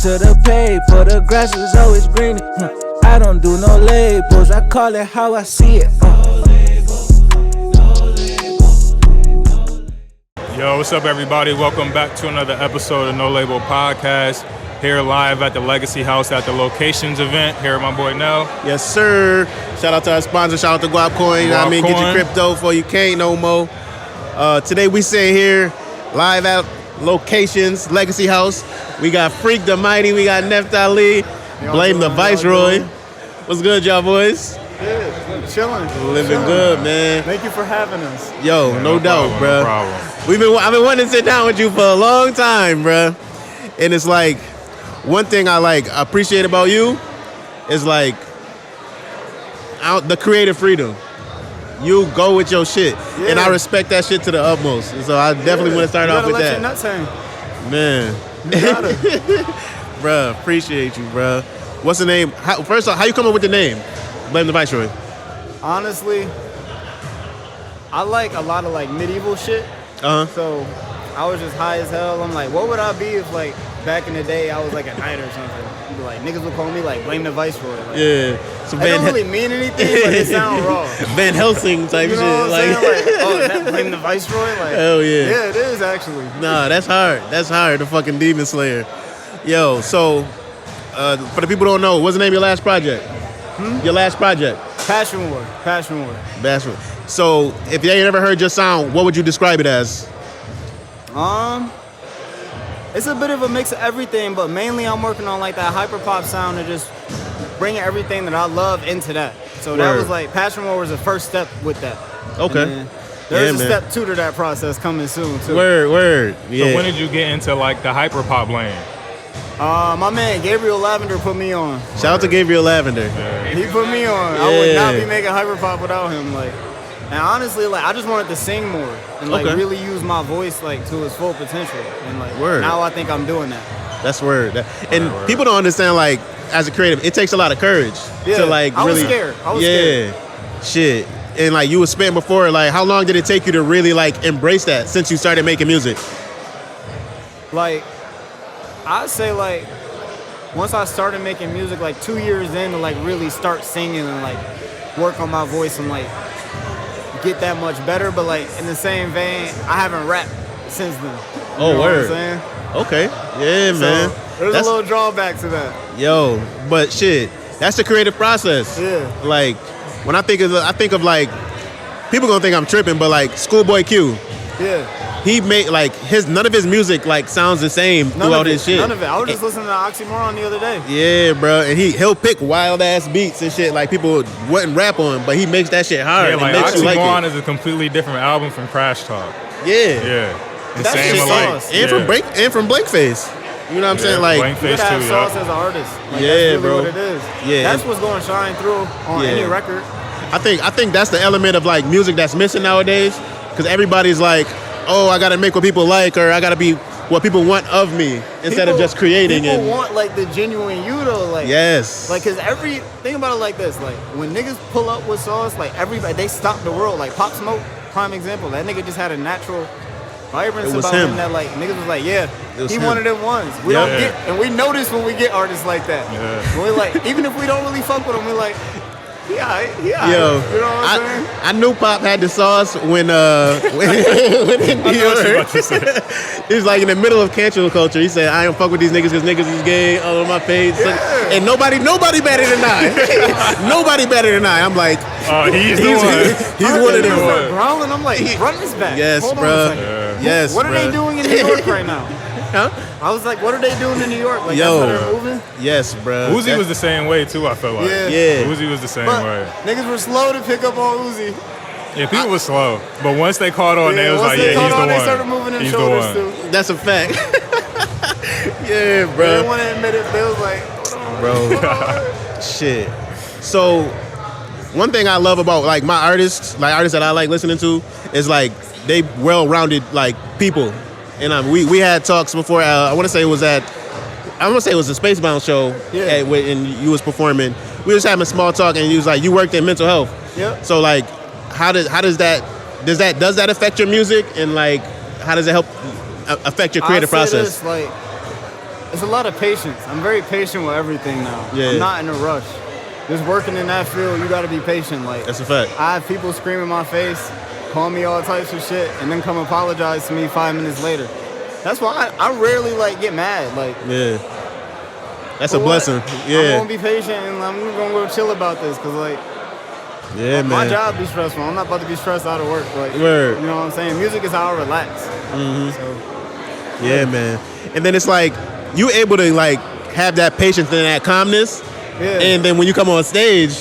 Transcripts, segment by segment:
to the paper, the grass is always green. I don't do no labels, I call it how I see it. Yo, what's up, everybody? Welcome back to another episode of No Label Podcast. Here live at the Legacy House at the Locations event. Here with my boy Nell. Yes, sir. Shout out to our sponsor. Shout out to Guap Coin. You know what I mean? Get your crypto before you can't no more. Today we sitting here live at Locations, Legacy House. We got Freak the Mighty. We got Neftali. Blame the Viceroy. What's good, y'all boys? Good. Chilling. Living good, man. Thank you for having us. Yo, Yeah, no doubt, problem, bro. No problem. I've been wanting to sit down with you for a long time, bro. And it's like, one thing I appreciate about you is like the creative freedom. You go with your shit, and I respect that shit to the utmost. And so I definitely want to start off with that. You gotta let your nuts hang. Man, You gotta. bruh, appreciate you, bruh. What's the name? First off, how you come up with the name? Blame the Viceroy. Honestly, I like a lot of medieval shit. So I was just high as hell. I'm like, what would I be if back in the day I was a knight or something? Niggas would call me Blame the Viceroy. Yeah. So I don't really mean anything, but it sounds raw. Van Helsing type You know shit. what I'm saying? Oh, is that Blame the Viceroy? Hell yeah. Yeah, it is actually. Nah, that's hard. That's hard. The fucking Demon Slayer. Yo, so for the people who don't know, what's the name of your last project? Your last project? Passion War. Bashful. So if you ain't ever heard your sound, what would you describe it as? It's a bit of a mix of everything, but mainly I'm working on that hyper pop sound and just bringing everything that I love into that. So that was Passion War was the first step with that. Okay. There's a step 2 to that process coming soon too. Word. Yeah. So when did you get into the hyper pop lane? My man Gabriel Lavender put me on. Shout out to Gabriel Lavender. He put me on. I would not be making hyper pop without him. And honestly, I just wanted to sing more and really use my voice to its full potential. And now I think I'm doing that. That's word. And people don't understand as a creative, it takes a lot of courage to really. I was scared. Shit. And you were spitting before, how long did it take you to really embrace that since you started making music? I'd say once I started making music 2 years in to really start singing and work on my voice and get that much better, but in the same vein, I haven't rapped since then. Oh, word. What I'm saying? Okay. Yeah, man. There's a little drawback to that. Yo, but shit, that's the creative process. Yeah. When I think of people gonna think I'm tripping, but Schoolboy Q. Yeah. He made none of his music sounds the same throughout his shit. None of it. I was just listening to Oxymoron the other day. Yeah, bro, and he'll pick wild ass beats and shit people wouldn't rap on, but he makes that shit hard. Yeah, and makes Oxymoron is a completely different album from Crash Talk. Yeah. And That's same just sauce. From Blankface. You know what I'm saying? Blankface you gotta have too, sauce as an artist. Yeah, that's really bro. what it is. Yeah. That's what's going to shine through on any record. I think that's the element of music that's missing nowadays, because everybody's oh, I gotta make what people like, or I gotta be what people want of me instead of just creating. People want the genuine you though. Yes. Because think about it like this. When niggas pull up with sauce, everybody, they stop the world. Pop Smoke, prime example. That nigga just had a natural vibrance about him that niggas was he one of them ones. We don't get, and we notice when we get artists like that. Yeah. When we even if we don't really fuck with them, we yeah. Yo, you know what I'm saying? I knew Pop had the sauce when in New York. He was in the middle of cancel culture. He said, "I don't fuck with these niggas because niggas is gay all on my page." Yeah. And nobody better than I. Nobody better than I. I'm he's the one. He's one of them. Start growling. I'm run this back. Yes, Hold bro. on a second. Yes, What are they doing in New York right now? Huh? I was what are they doing in New York? Yo, that's how they're moving? Yes, bro. Uzi was the same way too, I felt like. Yeah. Uzi was the same But way. niggas were slow to pick up on Uzi. Yeah, people were slow. But once they caught on, they was once they he's caught the on, one. they started moving them He's shoulders the one. too. That's a fact. Yeah, They bro. didn't want to admit it. They was Bro. Shit. So, one thing I love about my artists that I like listening to is they well-rounded people. And we had talks before. I want to say it was the Spacebound show. Yeah. And you was performing. We was having a small talk, and you was you worked in mental health. Yep. So how does that affect your music, and how does it help affect your creative process? it's a lot of patience. I'm very patient with everything now. Yeah. I'm not in a rush. Just working in that field, you got to be patient. Like, that's a fact. I have people scream in my face, call me all types of shit, and then come apologize to me 5 minutes later. That's why I rarely like get mad. Like, yeah, that's a blessing. Yeah, I'm gonna be patient and I'm gonna go chill about this, cause like, yeah, man. My job be stressful. I'm not about to be stressed out of work. Like, Word. You know what I'm saying? Music is how I relax. Mm-hmm. So, yeah, man. And then it's like you able to like have that patience and that calmness. Yeah. And then when you come on stage,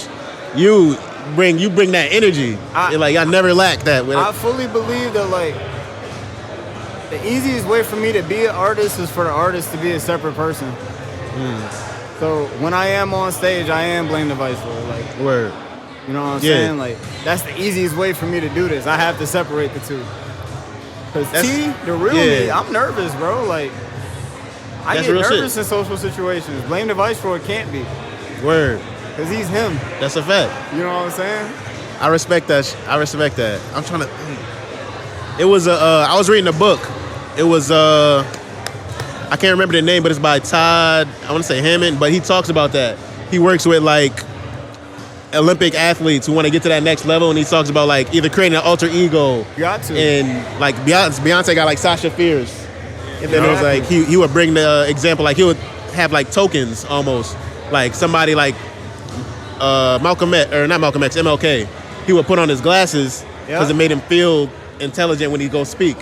you bring that energy. I never lack that. I fully believe that like the easiest way for me to be an artist is for the artist to be a separate person. So when I am on stage, I am Blame the Viceroy. Like, word. You know what I'm saying? Like, that's the easiest way for me to do this. I have to separate the two. Cause the real me, I'm nervous, bro. Like, I get nervous in social situations. Blame the Viceroy can't be. Word. Cause he's him. That's a fact. You know what I'm saying? I respect that. I'm trying to. It was I was reading a book. It was I can't remember the name, but it's by Todd. I want to say Hammond, but he talks about that. He works with like Olympic athletes who want to get to that next level, and he talks about like either creating an alter ego. Got to. And like Beyonce got like Sasha Fierce, and then it was like he would bring the example, like he would have like tokens almost, like somebody like Malcolm X, or not Malcolm X, MLK. He would put on his glasses because it made him feel intelligent when he go speak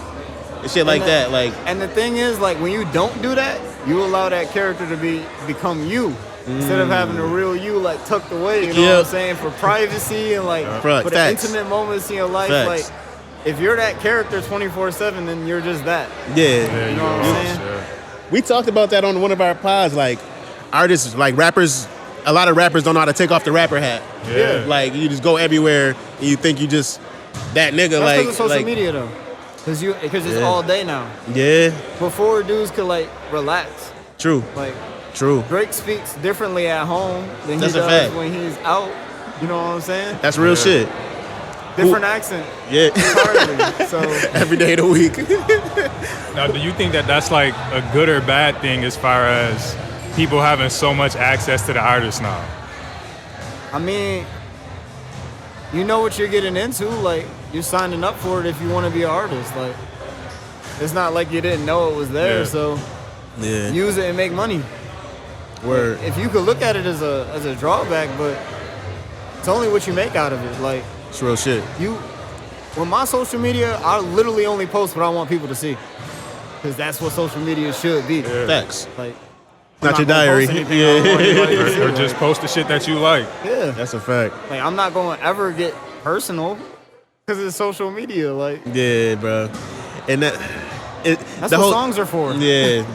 and shit like that. Like, and the thing is, like, when you don't do that, you allow that character to become you. Instead of having the real you like tucked away, you know what I'm saying, for privacy and like for the intimate moments in your life. Like, if you're that character 24/7, then you're just that. Yeah, you know what I'm saying. We talked about that on one of our pods. Like, artists, like rappers, a lot of rappers don't know how to take off the rapper hat. Yeah, like you just go everywhere and you think you just that nigga. That's like, because of social media though, because it's all day now. Yeah. Before dudes could like relax. True. Like. True. Drake speaks differently at home than he does when he's out. You know what I'm saying? That's real shit. Different accent. Yeah. Entirely. So every day of the week. Now, do you think that that's like a good or bad thing as far as people having so much access to the artist now? I mean, you know what you're getting into. Like, you're signing up for it if you want to be an artist. Like, it's not like you didn't know it was there. So use it and make money. Word. If you could look at it as a drawback, but it's only what you make out of it. Like, it's real shit. With my social media, I literally only post what I want people to see, because that's what social media should be. Yeah. Facts. Like, not your diary. Or just post the shit that you like. Yeah, that's a fact. Like, I'm not going to ever get personal because it's social media. Like, yeah, bro, and that's what songs are for. Yeah.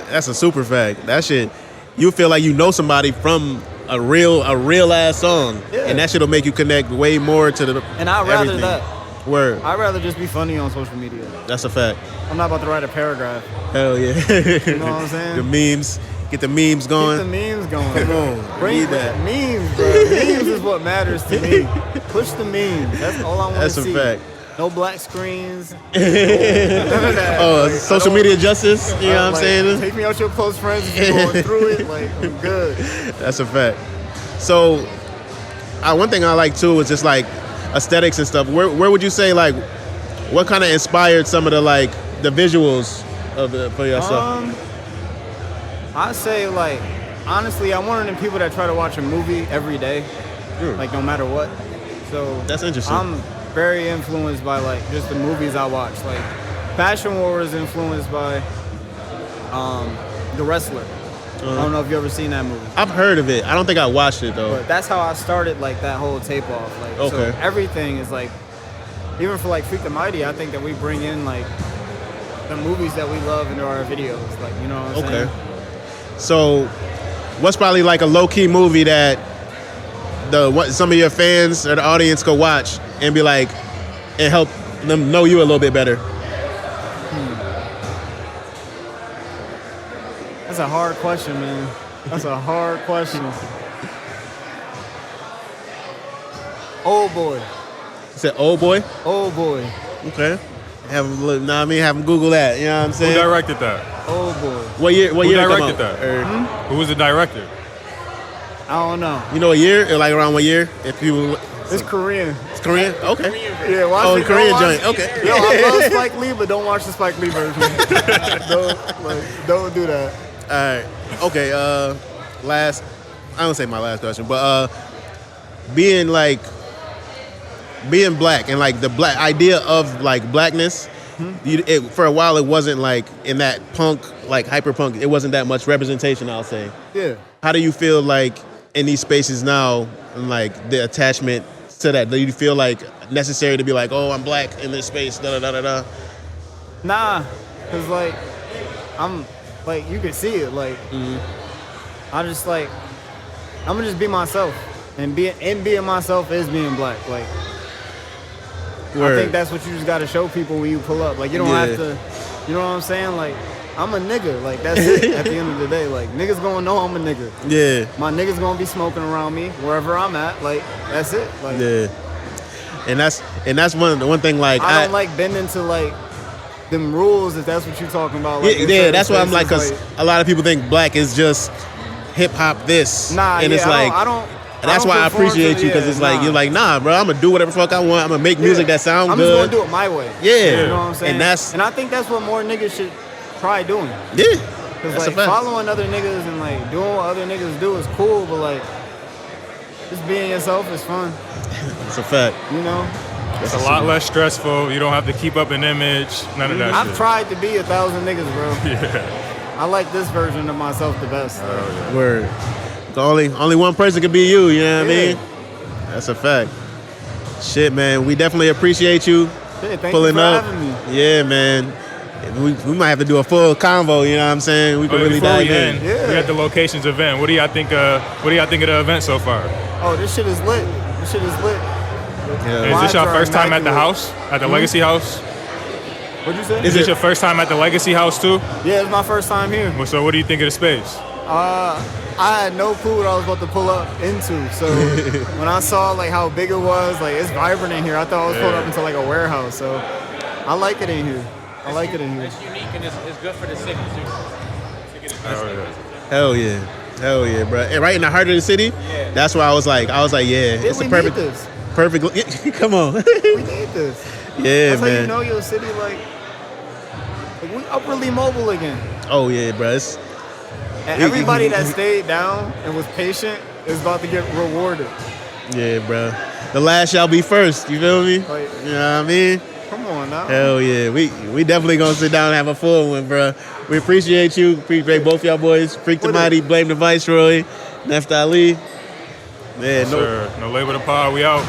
That's a super fact. That shit, you feel like you know somebody from a real ass song, and that shit'll make you connect way more to the. And I'd rather that. Word. I'd rather just be funny on social media. That's a fact. I'm not about to write a paragraph. Hell yeah. You know what I'm saying? The memes, get the memes going. Get the memes going. Come on, bring that memes, bro. Memes is what matters to me. Push the memes. That's all I want to see. That's a fact. No black screens. None of that. Social media justice. You know what I'm saying? Take me out your close friends if you're going through it. Like, I'm good. That's a fact. So, one thing I like too is just like aesthetics and stuff. Where would you say, like, what kind of inspired some of the like the visuals of it for yourself? I say, like, honestly, I'm one of them people that try to watch a movie every day, like no matter what. So that's interesting. I'm very influenced by like just the movies I watch. Like, Fashion War is influenced by The Wrestler. I don't know if you ever seen that movie. I've heard of it. I don't think I watched it though. But that's how I started like that whole tape off. Like, so everything is like, even for like Freak the Mighty, I think that we bring in like the movies that we love into our videos. Like, you know what I'm saying? So, what's probably like a low key movie that some of your fans or the audience could watch and be like, and help them know you a little bit better? That's a hard question, man. That's a hard question. Old Boy. You said Old Boy? Old Boy. Okay. Have them Google that. You know what I'm saying? Who directed that? Oh boy. What year? Who year directed that? Who was the director? I don't know. You know a year? Or like around what year? If you. It's Korean. It's Korean? Okay. Yeah, watch Oh, it. the Korean Don't watch- joint. Okay. Yo, I love Spike Lee, but don't watch the Spike Lee version. don't do that. All right. Okay. Last. I don't say my last question, but being black and like the black idea of like blackness. For a while, it wasn't like in that punk, like hyper punk. It wasn't that much representation. I'll say. Yeah. How do you feel like in these spaces now, and like the attachment to that? Do you feel like necessary to be like, oh, I'm black in this space, da da da da da? Nah, cause like I'm like you can see it. Like I'm just like I'm gonna just be myself, and being myself is being black. Like Word. I think that's what you just gotta show people when you pull up. Like you don't have to. You know what I'm saying? Like I'm a nigga. Like that's it. At the end of the day, like niggas gonna know I'm a nigga. Yeah. My niggas gonna be smoking around me wherever I'm at. Like that's it. Like Yeah. And that's one thing like I don't like bending to like them rules if that's what you're talking about. Like, yeah, that's why I'm like, places, because a lot of people think black is just hip hop this. Nah, and yeah, it's like I don't. That's why I appreciate you, because it's like you're like, nah, bro, I'm gonna do whatever the fuck I want. I'm gonna make music that sounds I'm good. just gonna do it my way. Yeah. You know what I'm saying? And I think that's what more niggas should try doing. Yeah. Cause That's like a fact. following other niggas and like doing what other niggas do is cool, but like just being yourself is fun. It's a fact. You know? It's a lot less stressful. You don't have to keep up an image. None of that I've shit. tried to be 1,000 niggas, bro. Yeah. I like this version of myself the best. Word. The only one person can be you, you know what I mean? That's a fact. Shit, man. We definitely appreciate you Shit, thank pulling you for up. having me. Yeah, man. We might have to do a full convo, you know what I'm saying? We can really Before dive we in. end, we got the Locations event. What do y'all think? What do y'all think of the event so far? Oh, this shit is lit. This shit is lit. Yeah. Is this your Vibes are first time at the immaculate. house, at the Legacy House? What'd you say? Is this your first time at the Legacy House too? Yeah, it's my first time here. Well, so what do you think of the space? I had no clue what I was about to pull up into. So when I saw like how big it was, like it's vibrant in here. I thought I was pulling up into like a warehouse. So I like it in here. I like it in here. It's unique and it's good for the city too. Hell yeah. Hell yeah, bro. And right in the heart of the city, that's where I was like, yeah, it's we a perfect, need this. come on. We need this. Yeah, That's man. how you know your city like we upwardly mobile again. Oh yeah, bro. It's, And everybody that stayed down and was patient is about to get rewarded. yeah, bro. The last shall be first. You feel me? Like, You know what I mean? come on now. Hell yeah. We definitely gonna sit down and have a full one, bro. We appreciate you. Appreciate both y'all boys. Freak the What Mighty, Blame the Viceroy, NEFTALI. Man, Sure. No label the pod. We out.